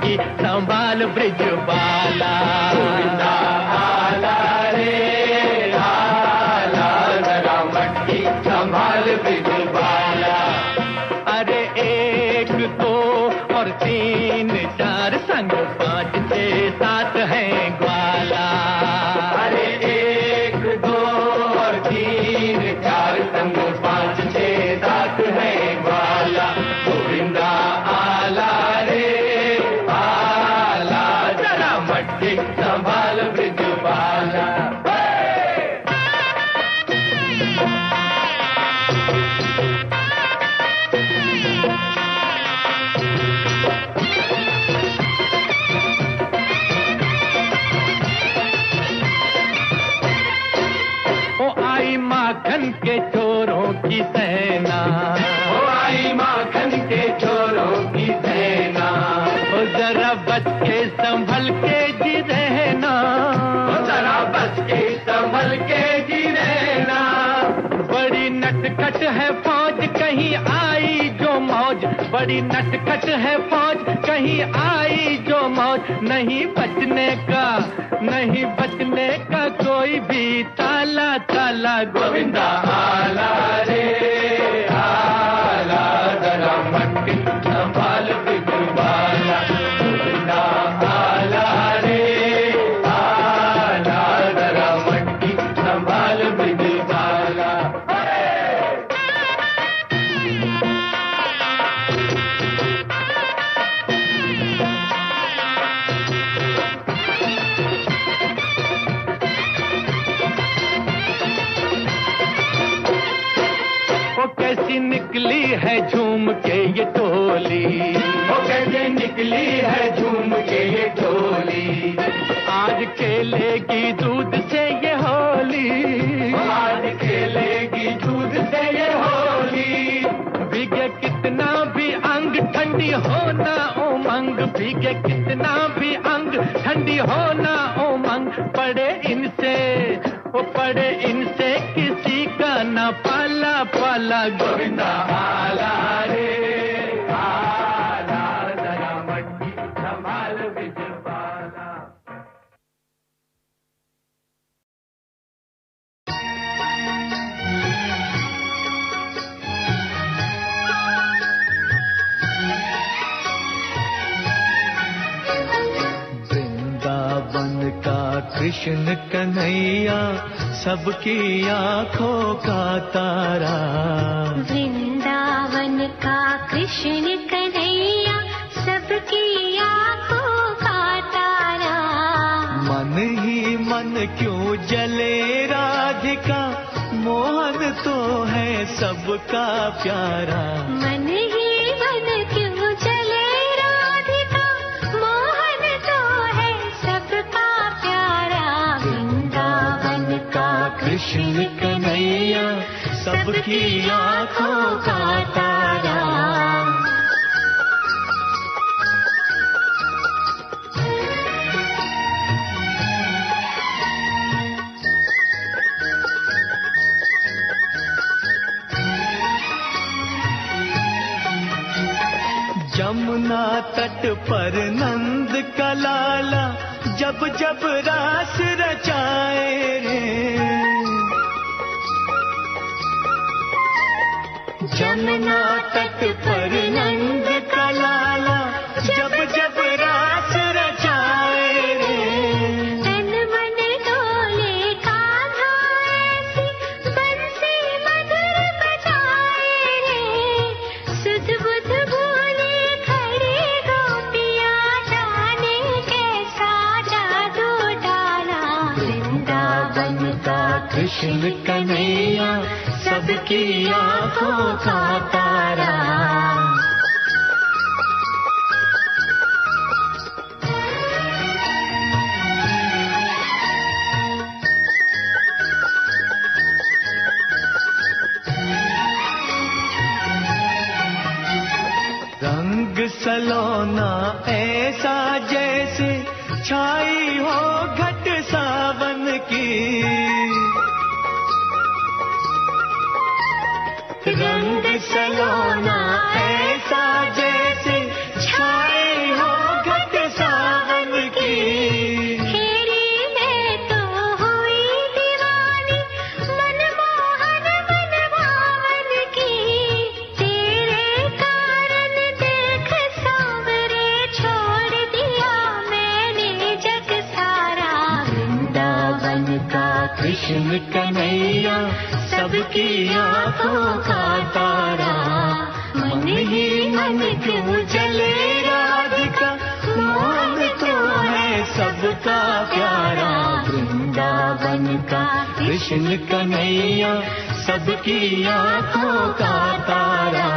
मटकी संभाल ब्रिजबाला। गोविंदा आला रे आला, जरा मटकी संभाल ब्रिजबाला। अरे 1 2 और 3 4 संग 5 6 7 है ग्वाला। अरे 1 2 और 3 4 संग 5 6 7 है ग्वाला। गोविंदा आला रे आला, जरा मटकी संभाल ब्रिजबाला। माखन के चोरों की सेना, ओ आई माखन के चोरों की सेना। ओ जरा बच के संभल के जी रहना, ओ जरा बच के संभल के जी रहना। बड़ी नटखट है फौज कहीं आई जो मौज, बड़ी नटखट है फौज कहीं आई जो मौज। नहीं बचने का, नहीं बचने का कोई भी ताला ताला। गोविंदा आला रे आला, जरा मटकी संभाल ब्रिजबाला। गोविंदा आला रे आला, जरा मटकी संभाल ब्रिजबाला। कैसी निकली है झूम के ये टोली, वो कैसे निकली है झूम के ये टोली। आज खेलेगी दूध से ये होली, आज खेलेगी दूध से ये होली। भीगे कितना भी अंग ठंडी होना उमंग, भीगे कितना भी अंग ठंडी होना उमंग। पड़े इनसे, वो पड़े इनसे किसी का न पाला पाला। गोविंदा आला रे आला, जरा मटकी संभाल ब्रिजबाला। वृंदावन का कृष्ण कन्हैया सबकी आंखों का तारा। वृंदावन का कृष्ण कन्हैया सबकी आंखों का तारा। मन ही मन क्यों जले राधिका, मोहन तो है सबका प्यारा। मन ही मन क्यों चले राधिका, मोहन तो है सबका प्यारा। वृंदावन का कृष्ण कन्हैया सबकी आंखों का तारा। जमुना तट पर नंद का लाला जब जब रास रचाए रे। जमुना तट पर नंद का लाला जब जब रास रचाए रे। तन मन डोले कान्हा ऐसी बंसी मधुर बजाए रे। सुध बुध भूले खड़ी गोपियाँ जाने कैसा जादू डाला। वृंदावन का कृष्ण कन्हैया सबकी आंखों का तारा। रंग सलोना ऐसा जैसे छाई हो घट सावन की। रंग सलोना ऐसा जैसे छाई हो घट कृष्ण कन्हैया सबकी आंखों का तारा। मन ही मन क्यों जले राधिका, मोहन तो है सबका प्यारा। वृंदावन का कृष्ण कन्हैया सबकी आंखों का तारा।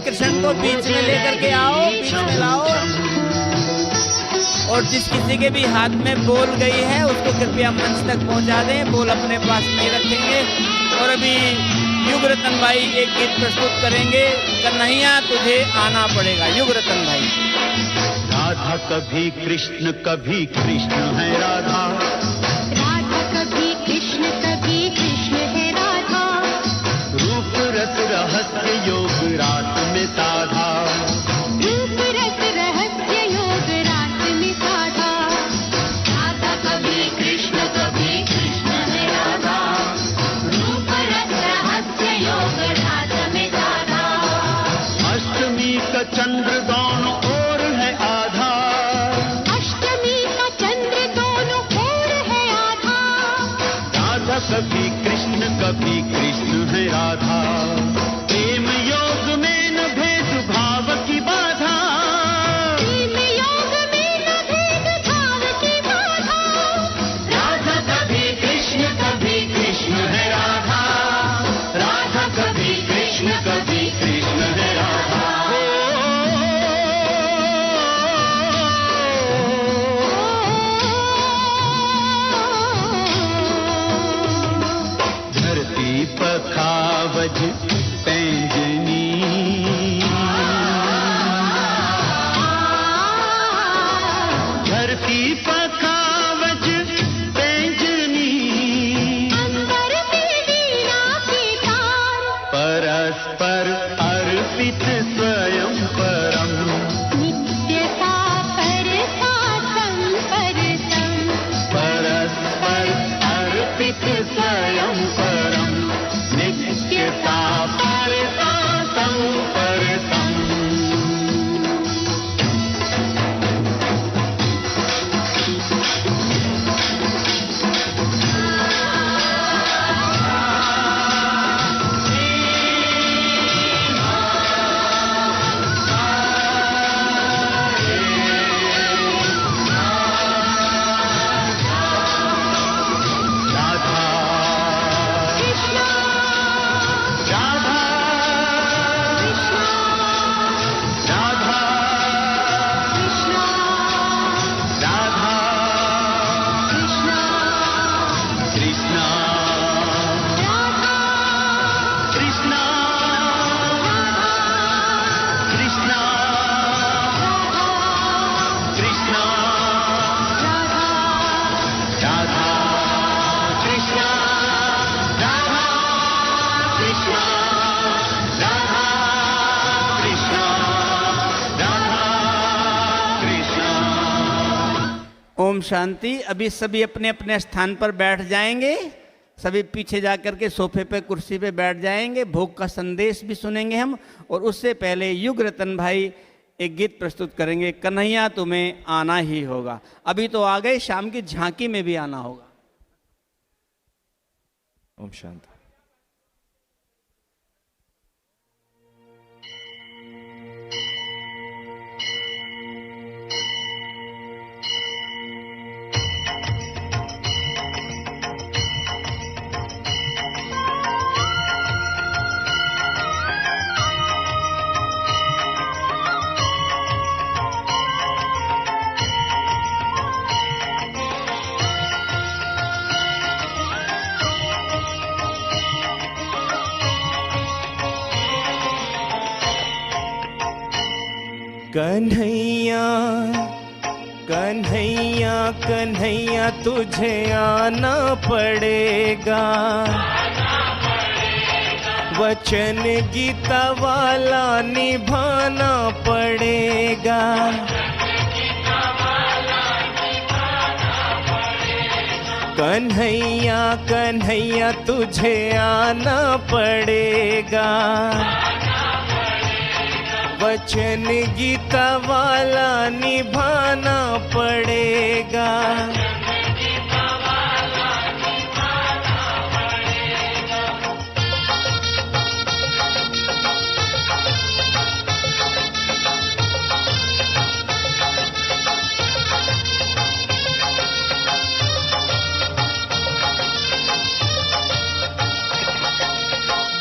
कृष्ण को बीच में लेकर के आओ, बीच में लाओ। और जिस किसी के भी हाथ में बोल गई है उसको कृपया मंच तक पहुंचा दें। बोल अपने पास नहीं रखेंगे। और अभी युगरतन भाई एक गीत प्रस्तुत करेंगे, कन्हैया तुझे आना पड़ेगा। युगरतन भाई। राधा कभी कृष्ण है राधा, राधा कभी कृष्ण है राधा। रूप रस रहस्य योग रात में साधा, रूप रस रहस्य योग रात में साधा। राधा कभी कृष्ण है राधा। रूप रस रहस्य योग रात में साधा। अष्टमी का चंद्र दोनों ओर है आधा, अष्टमी का चंद्र दोनों ओर है कभी कृष्ण है राधा। प्रेम योग में न भेद भाव की बाधा, प्रेम योग में न भेद भाव की बाधा। राधा कभी कृष्ण है राधा, राधा कभी कृष्ण है राधा। धरती पखावज पैंजनी, धरती पखावज पैंजनी, अंबर में वीणा की तार, परस्पर अर्पित स्वयं परम। नित्यता परसातम परतम, परस्पर अर्पित स्वयं परम, नित्यता परसातम परतम। ओम शांति। अभी सभी अपने अपने स्थान पर बैठ जाएंगे। सभी पीछे जाकर के सोफे पे कुर्सी पे बैठ जाएंगे। भोग का संदेश भी सुनेंगे हम, और उससे पहले युग रतन भाई एक गीत प्रस्तुत करेंगे, कन्हैया तुम्हें आना ही होगा। अभी तो आ गए, शाम की झांकी में भी आना होगा। ओम शांति। कन्हैया कन्हैया कन्हैया तुझे आना पड़ेगा, वचन गीता वाला निभाना पड़ेगा। कन्हैया कन्हैया तुझे आना पड़ेगा, वचन गीता वाला निभाना पड़ेगा।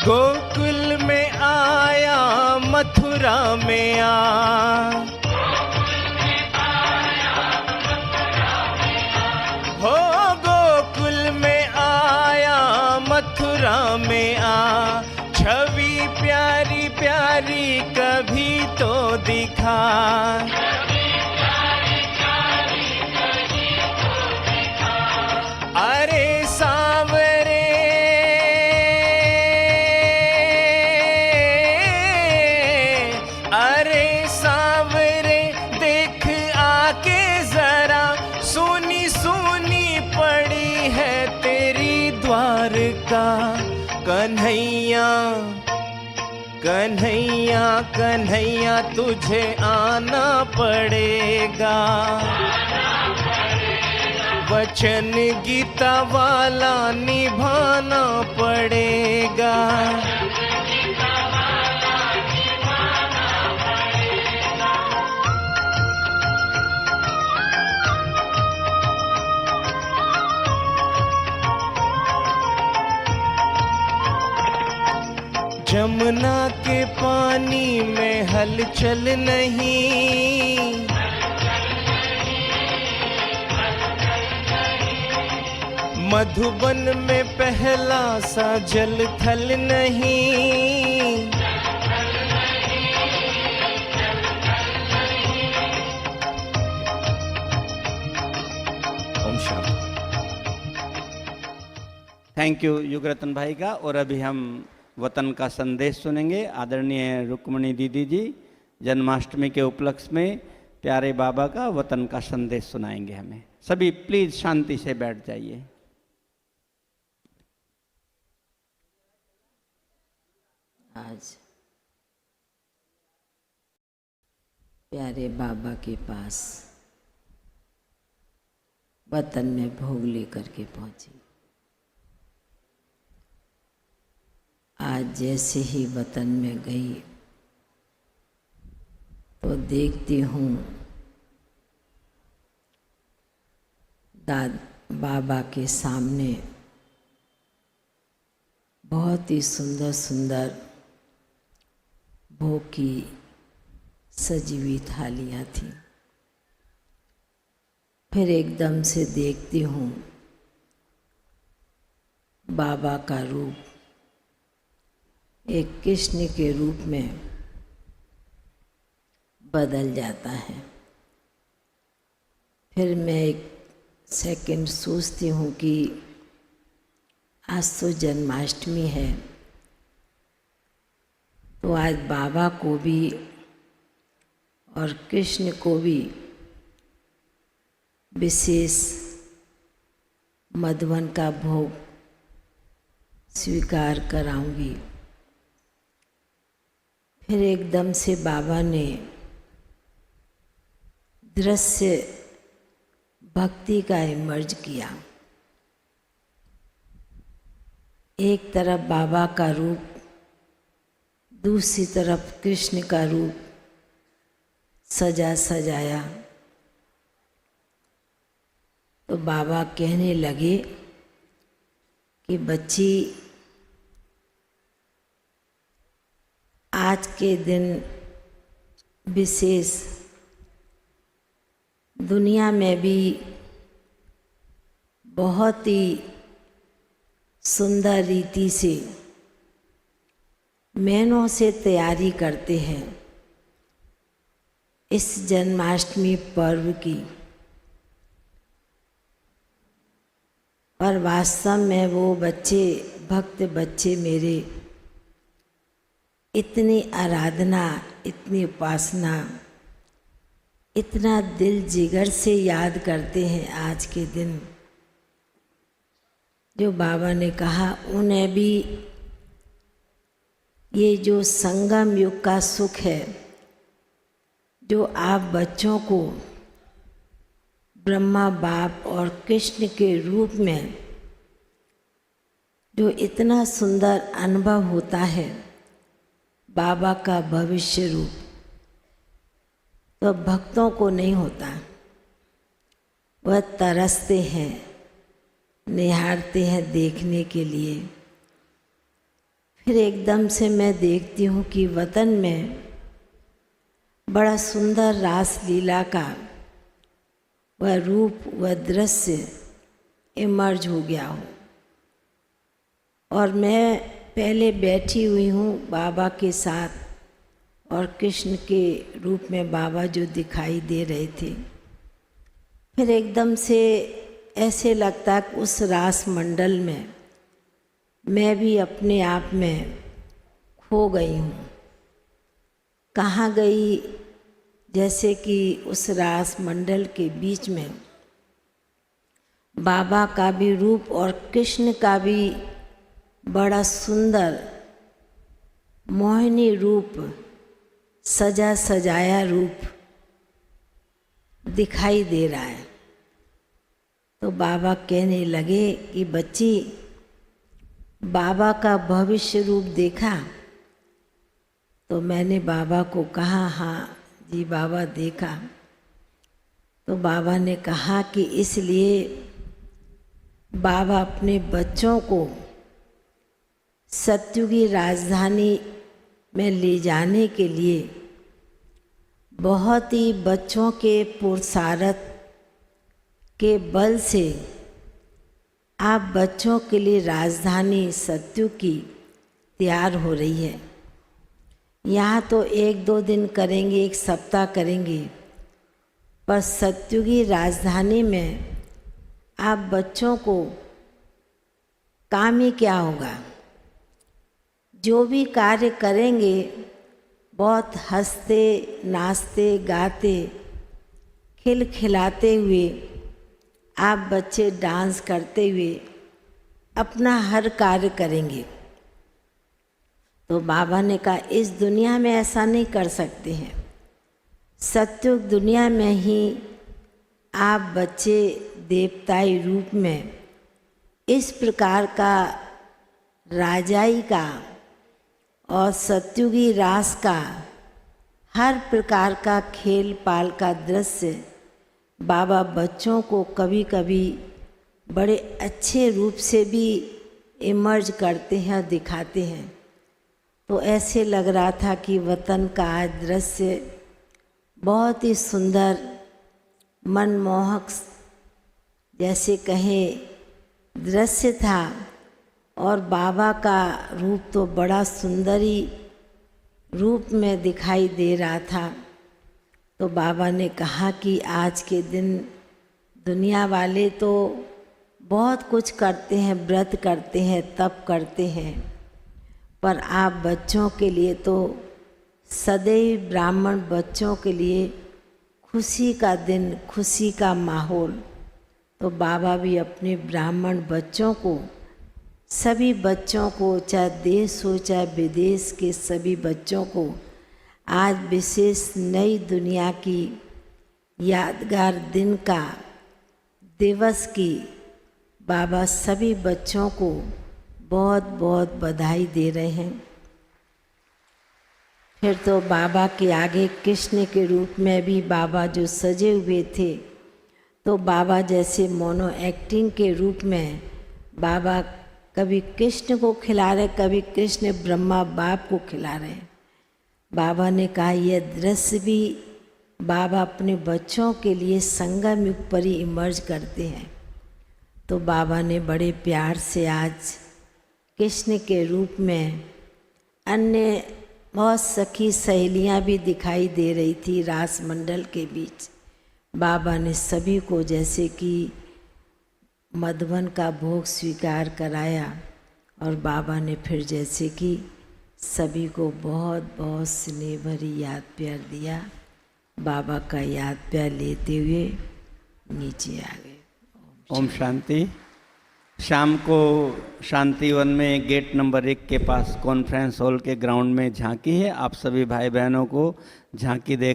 गोकुल में आया मथुरा में आ, हो गोकुल में आया मथुरा में आ। छवि प्यारी प्यारी कभी तो दिखा, अरे सांवरे अरे सांवरे देख आके जरा, सुनी सुनी पड़ी है तेरी द्वारका। कन्हैया कन्हैया कन्हैया तुझे आना पड़ेगा, वचन गीता वाला निभाना पड़ेगा। जमुना के पानी में हलचल नहीं, मधुबन में पहला सा जल थल नहीं। ओम शांति। थैंक यू युगरतन भाई का। और अभी हम वतन का संदेश सुनेंगे। आदरणीय रुक्मणी दीदी जी जन्माष्टमी के उपलक्ष्य में प्यारे बाबा का वतन का संदेश सुनाएंगे हमें। सभी प्लीज शांति से बैठ जाइए। आज प्यारे बाबा के पास वतन में भोग लेकर के पहुंची। आज जैसे ही वतन में गई तो देखती हूँ बाबा के सामने बहुत ही सुंदर सुंदर भोग की सजी हुई थालियाँ थीं। फिर एकदम से देखती हूँ बाबा का रूप एक कृष्ण के रूप में बदल जाता है। फिर मैं एक सेकंड सोचती हूँ कि आज तो जन्माष्टमी है, तो आज बाबा को भी और कृष्ण को भी विशेष मधुबन का भोग स्वीकार कराऊंगी। फिर एकदम से बाबा ने दृश्य भक्ति का इमर्ज किया। एक तरफ बाबा का रूप, दूसरी तरफ कृष्ण का रूप सजा सजाया। तो बाबा कहने लगे कि बच्ची, आज के दिन विशेष दुनिया में भी बहुत ही सुंदर रीति से महीनों से तैयारी करते हैं इस जन्माष्टमी पर्व की। पर वास्तव में वो बच्चे, भक्त बच्चे मेरे, इतनी आराधना, इतनी उपासना, इतना दिल जिगर से याद करते हैं आज के दिन। जो बाबा ने कहा, उन्हें भी ये जो संगम युग का सुख है, जो आप बच्चों को ब्रह्मा बाप और कृष्ण के रूप में जो इतना सुंदर अनुभव होता है, बाबा का भविष्य रूप, तो भक्तों को नहीं होता। वह तरसते हैं, निहारते हैं देखने के लिए। फिर एकदम से मैं देखती हूँ कि वतन में बड़ा सुंदर रास लीला का वह रूप, वह दृश्य इमर्ज हो गया हो। और मैं पहले बैठी हुई हूँ बाबा के साथ, और कृष्ण के रूप में बाबा जो दिखाई दे रहे थे। फिर एकदम से ऐसे लगता कि उस रास मंडल में मैं भी अपने आप में खो गई हूँ। कहाँ गई? जैसे कि उस रास मंडल के बीच में बाबा का भी रूप और कृष्ण का भी बड़ा सुंदर मोहिनी रूप, सजा सजाया रूप दिखाई दे रहा है। तो बाबा कहने लगे कि बच्ची, बाबा का भविष्य रूप देखा? तो मैंने बाबा को कहा, हाँ जी बाबा देखा। तो बाबा ने कहा कि इसलिए बाबा अपने बच्चों को सत्युगी राजधानी में ले जाने के लिए बहुत ही बच्चों के पुरुषार्थ के बल से आप बच्चों के लिए राजधानी सत्युग की तैयार हो रही है। यहाँ तो 1-2 दिन करेंगे, 1 सप्ताह करेंगे, पर सत्युगी राजधानी में आप बच्चों को काम ही क्या होगा? जो भी कार्य करेंगे बहुत हंसते नाचते गाते खिलखिलाते हुए आप बच्चे डांस करते हुए अपना हर कार्य करेंगे। तो बाबा ने कहा इस दुनिया में ऐसा नहीं कर सकते हैं, सत्युग दुनिया में ही आप बच्चे देवताई रूप में इस प्रकार का राजाई का और सत्युगी रास का हर प्रकार का खेल पाल का दृश्य बाबा बच्चों को कभी कभी बड़े अच्छे रूप से भी इमर्ज करते हैं और दिखाते हैं। तो ऐसे लग रहा था कि वतन का आज दृश्य बहुत ही सुंदर मनमोहक जैसे कहें दृश्य था, और बाबा का रूप तो बड़ा सुंदरी रूप में दिखाई दे रहा था। तो बाबा ने कहा कि आज के दिन दुनिया वाले तो बहुत कुछ करते हैं, व्रत करते हैं, तप करते हैं, पर आप बच्चों के लिए तो सदैव ब्राह्मण बच्चों के लिए खुशी का दिन, खुशी का माहौल। तो बाबा भी अपने ब्राह्मण बच्चों को, सभी बच्चों को, चाहे देश हो चाहे विदेश के सभी बच्चों को आज विशेष नई दुनिया की यादगार दिन का दिवस की बाबा सभी बच्चों को बहुत बहुत बधाई दे रहे हैं। फिर तो बाबा के आगे कृष्ण के रूप में भी बाबा जो सजे हुए थे, तो बाबा जैसे मोनो एक्टिंग के रूप में बाबा कभी कृष्ण को खिला रहे, कभी कृष्ण ब्रह्मा बाप को खिला रहे। बाबा ने कहा यह दृश्य भी बाबा अपने बच्चों के लिए संगम युग पर ही इमर्ज करते हैं। तो बाबा ने बड़े प्यार से आज कृष्ण के रूप में अन्य बहुत सखी सहेलियां भी दिखाई दे रही थी रास मंडल के बीच। बाबा ने सभी को जैसे कि मधुबन का भोग स्वीकार कराया, और बाबा ने फिर जैसे कि सभी को बहुत बहुत स्नेह भरी याद प्यार दिया। बाबा का याद प्यार लेते हुए नीचे आ गए। ओम शांति। शाम को शांतिवन में गेट नंबर 1 के पास कॉन्फ्रेंस हॉल के ग्राउंड में झांकी है। आप सभी भाई बहनों को झांकी देख